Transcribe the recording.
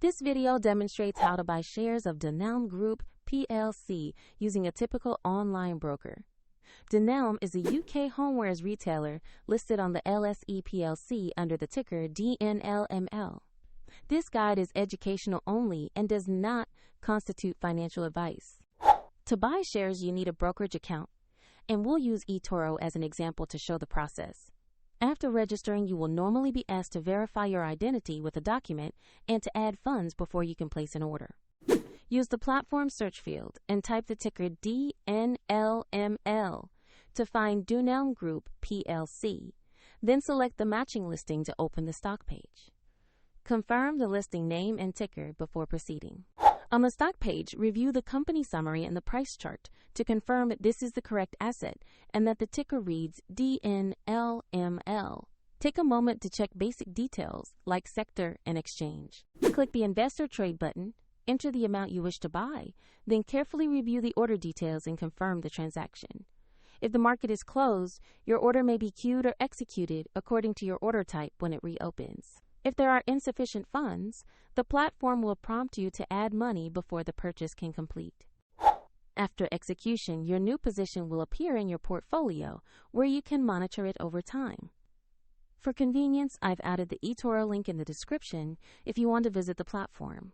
This video demonstrates how to buy shares of Dunelm Group PLC using a typical online broker. Dunelm is a UK homewares retailer listed on the LSE PLC under the ticker DNLM.L. This guide is educational only and does not constitute financial advice. To buy shares, you need a brokerage account, and we'll use eToro as an example to show the process. After registering, you will normally be asked to verify your identity with a document and to add funds before you can place an order. Use the platform search field and type the ticker DNLM.L to find Dunelm Group PLC. Then select the matching listing to open the stock page. Confirm the listing name and ticker before proceeding. On the stock page, review the company summary and the price chart to confirm that this is the correct asset and that the ticker reads DNLM.L. Take a moment to check basic details like sector and exchange. Click the Invest or Trade button, enter the amount you wish to buy, then carefully review the order details and confirm the transaction. If the market is closed, your order may be queued or executed according to your order type when it reopens. If there are insufficient funds, the platform will prompt you to add money before the purchase can complete. After execution, your new position will appear in your portfolio, where you can monitor it over time. For convenience, I've added the eToro link in the description if you want to visit the platform.